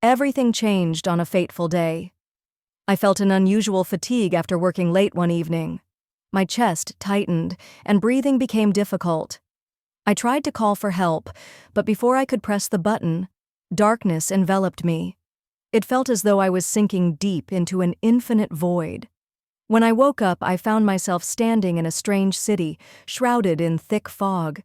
Everything changed on a fateful day. I felt an unusual fatigue after working late one evening. My chest tightened, and breathing became difficult. I tried to call for help, but before I could press the button, darkness enveloped me. It felt as though I was sinking deep into an infinite void. When I woke up, I found myself standing in a strange city, shrouded in thick fog.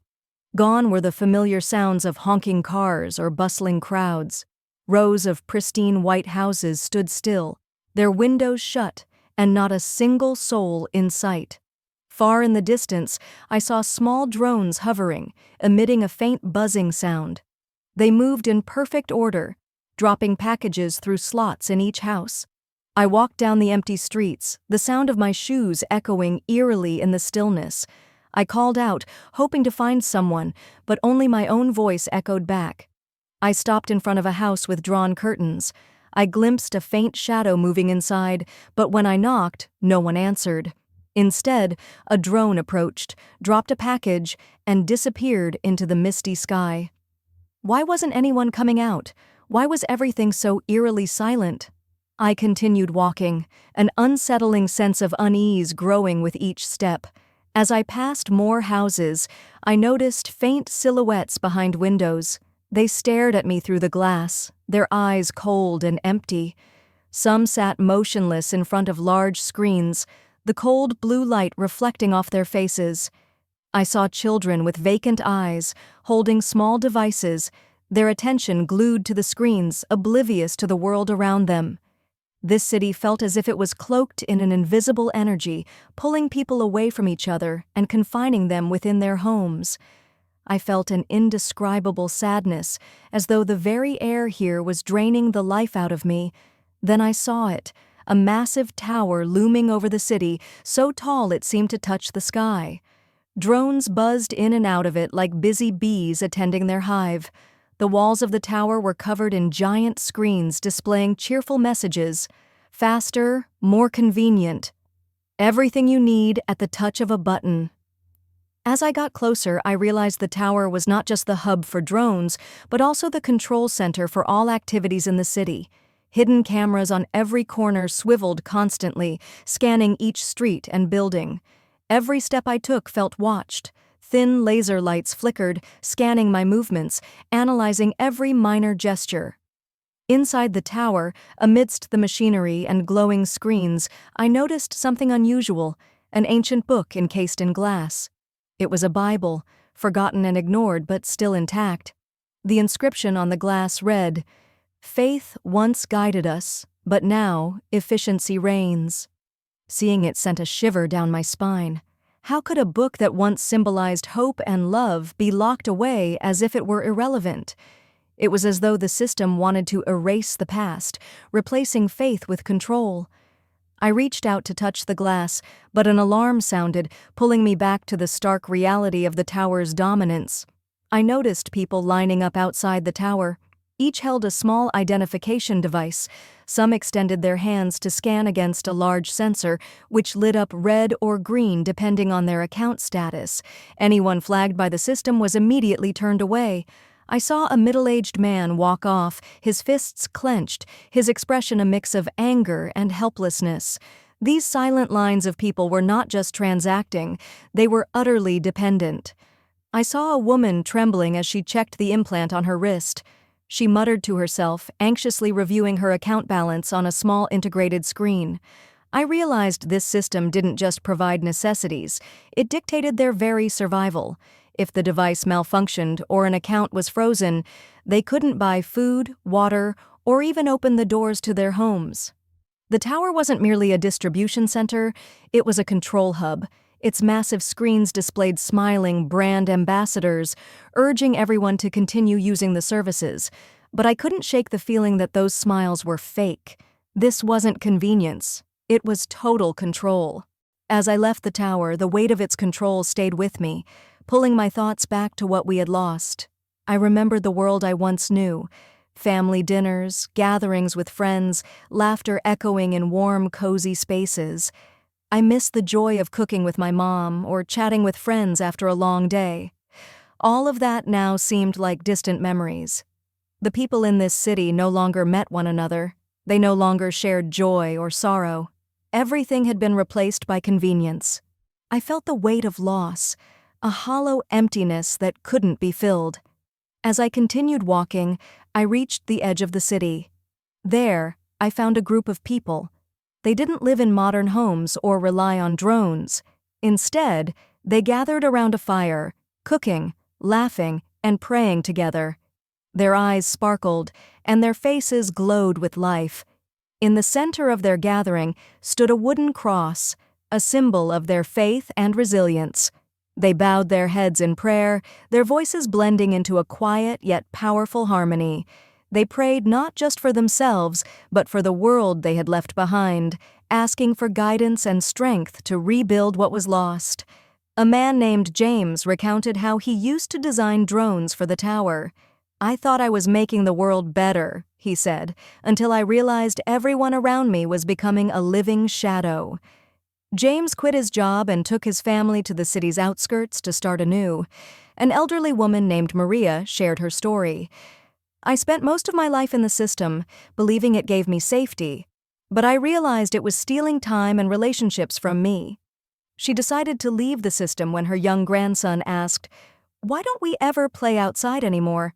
Gone were the familiar sounds of honking cars or bustling crowds. Rows of pristine white houses stood still, their windows shut, and not a single soul in sight. Far in the distance, I saw small drones hovering, emitting a faint buzzing sound. They moved in perfect order, dropping packages through slots in each house. I walked down the empty streets, the sound of my shoes echoing eerily in the stillness. I called out, hoping to find someone, but only my own voice echoed back. I stopped in front of a house with drawn curtains. I glimpsed a faint shadow moving inside, but when I knocked, no one answered. Instead, a drone approached, dropped a package, and disappeared into the misty sky. Why wasn't anyone coming out? Why was everything so eerily silent? I continued walking, an unsettling sense of unease growing with each step. As I passed more houses, I noticed faint silhouettes behind windows. They stared at me through the glass, their eyes cold and empty. Some sat motionless in front of large screens, the cold blue light reflecting off their faces. I saw children with vacant eyes, holding small devices, their attention glued to the screens, oblivious to the world around them. This city felt as if it was cloaked in an invisible energy, pulling people away from each other and confining them within their homes. I felt an indescribable sadness, as though the very air here was draining the life out of me. Then I saw it, a massive tower looming over the city, so tall it seemed to touch the sky. Drones buzzed in and out of it like busy bees attending their hive. The walls of the tower were covered in giant screens displaying cheerful messages. Faster, more convenient. Everything you need at the touch of a button. As I got closer, I realized the tower was not just the hub for drones, but also the control center for all activities in the city. Hidden cameras on every corner swiveled constantly, scanning each street and building. Every step I took felt watched. Thin laser lights flickered, scanning my movements, analyzing every minor gesture. Inside the tower, amidst the machinery and glowing screens, I noticed something unusual, an ancient book encased in glass. It was a Bible, forgotten and ignored but still intact. The inscription on the glass read, "Faith once guided us, but now efficiency reigns." Seeing it sent a shiver down my spine. How could a book that once symbolized hope and love be locked away as if it were irrelevant? It was as though the system wanted to erase the past, replacing faith with control. I reached out to touch the glass, but an alarm sounded, pulling me back to the stark reality of the tower's dominance. I noticed people lining up outside the tower. Each held a small identification device. Some extended their hands to scan against a large sensor, which lit up red or green depending on their account status. Anyone flagged by the system was immediately turned away. I saw a middle-aged man walk off, his fists clenched, his expression a mix of anger and helplessness. These silent lines of people were not just transacting, they were utterly dependent. I saw a woman trembling as she checked the implant on her wrist. She muttered to herself, anxiously reviewing her account balance on a small integrated screen. I realized this system didn't just provide necessities, it dictated their very survival. If the device malfunctioned or an account was frozen, they couldn't buy food, water, or even open the doors to their homes. The tower wasn't merely a distribution center, it was a control hub. Its massive screens displayed smiling brand ambassadors, urging everyone to continue using the services. But I couldn't shake the feeling that those smiles were fake. This wasn't convenience, it was total control. As I left the tower, the weight of its control stayed with me, pulling my thoughts back to what we had lost. I remembered the world I once knew. Family dinners, gatherings with friends, laughter echoing in warm, cozy spaces. I missed the joy of cooking with my mom or chatting with friends after a long day. All of that now seemed like distant memories. The people in this city no longer met one another. They no longer shared joy or sorrow. Everything had been replaced by convenience. I felt the weight of loss, a hollow emptiness that couldn't be filled. As I continued walking, I reached the edge of the city. There, I found a group of people. They didn't live in modern homes or rely on drones. Instead, they gathered around a fire, cooking, laughing, and praying together. Their eyes sparkled, and their faces glowed with life. In the center of their gathering stood a wooden cross, a symbol of their faith and resilience. They bowed their heads in prayer, their voices blending into a quiet yet powerful harmony. They prayed not just for themselves, but for the world they had left behind, asking for guidance and strength to rebuild what was lost. A man named James recounted how he used to design drones for the tower. "I thought I was making the world better," he said, "until I realized everyone around me was becoming a living shadow." James quit his job and took his family to the city's outskirts to start anew. An elderly woman named Maria shared her story. "I spent most of my life in the system, believing it gave me safety, but I realized it was stealing time and relationships from me." She decided to leave the system when her young grandson asked, "Why don't we ever play outside anymore?"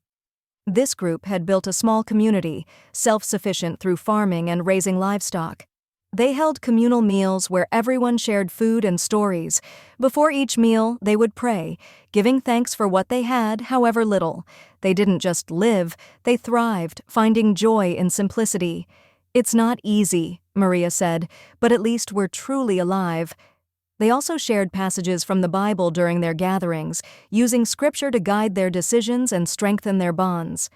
This group had built a small community, self-sufficient through farming and raising livestock. They held communal meals where everyone shared food and stories. Before each meal, they would pray, giving thanks for what they had, however little. They didn't just live, they thrived, finding joy in simplicity. "It's not easy," Maria said, "but at least we're truly alive." They also shared passages from the Bible during their gatherings, using scripture to guide their decisions and strengthen their bonds.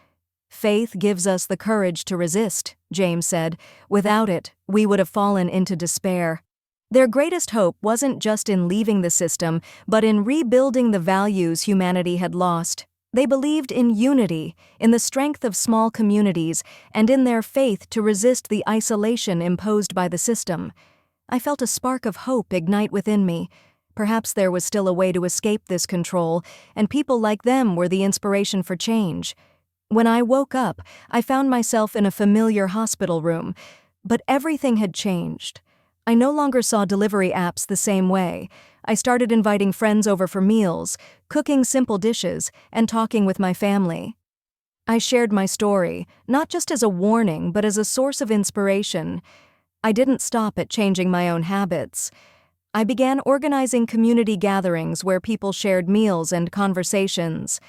"Faith gives us the courage to resist," James said. "Without it, we would have fallen into despair." Their greatest hope wasn't just in leaving the system, but in rebuilding the values humanity had lost. They believed in unity, in the strength of small communities, and in their faith to resist the isolation imposed by the system. I felt a spark of hope ignite within me. Perhaps there was still a way to escape this control, and people like them were the inspiration for change. When I woke up, I found myself in a familiar hospital room, but everything had changed. I no longer saw delivery apps the same way. I started inviting friends over for meals, cooking simple dishes, and talking with my family. I shared my story, not just as a warning, but as a source of inspiration. I didn't stop at changing my own habits. I began organizing community gatherings where people shared meals and conversations.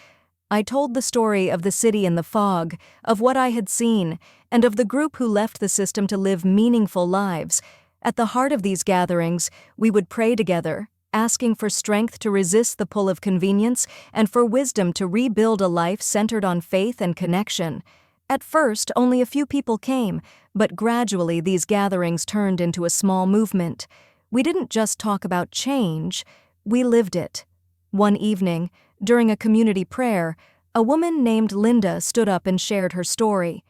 I told the story of the city in the fog, of what I had seen, and of the group who left the system to live meaningful lives. At the heart of these gatherings, we would pray together, asking for strength to resist the pull of convenience and for wisdom to rebuild a life centered on faith and connection. At first, only a few people came, but gradually these gatherings turned into a small movement. We didn't just talk about change, we lived it. One evening, during a community prayer, a woman named Linda stood up and shared her story.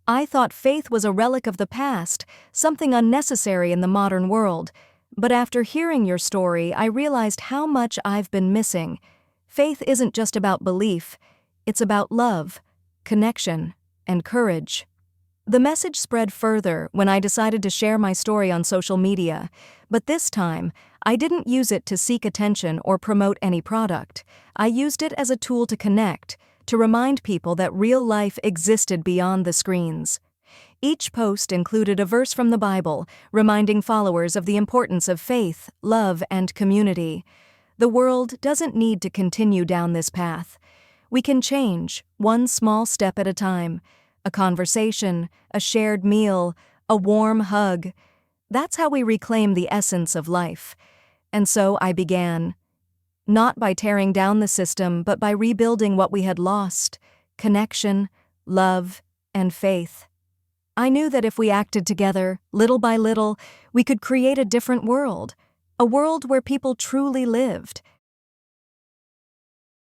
"I thought faith was a relic of the past, something unnecessary in the modern world. But after hearing your story, I realized how much I've been missing. Faith isn't just about belief, it's about love, connection, and courage." The message spread further when I decided to share my story on social media, but this time, I didn't use it to seek attention or promote any product. I used it as a tool to connect, to remind people that real life existed beyond the screens. Each post included a verse from the Bible, reminding followers of the importance of faith, love, and community. The world doesn't need to continue down this path. We can change, one small step at a time. A conversation, a shared meal, a warm hug. That's how we reclaim the essence of life. And so I began. Not by tearing down the system, but by rebuilding what we had lost: connection, love, and faith. I knew that if we acted together, little by little, we could create a different world. A world where people truly lived,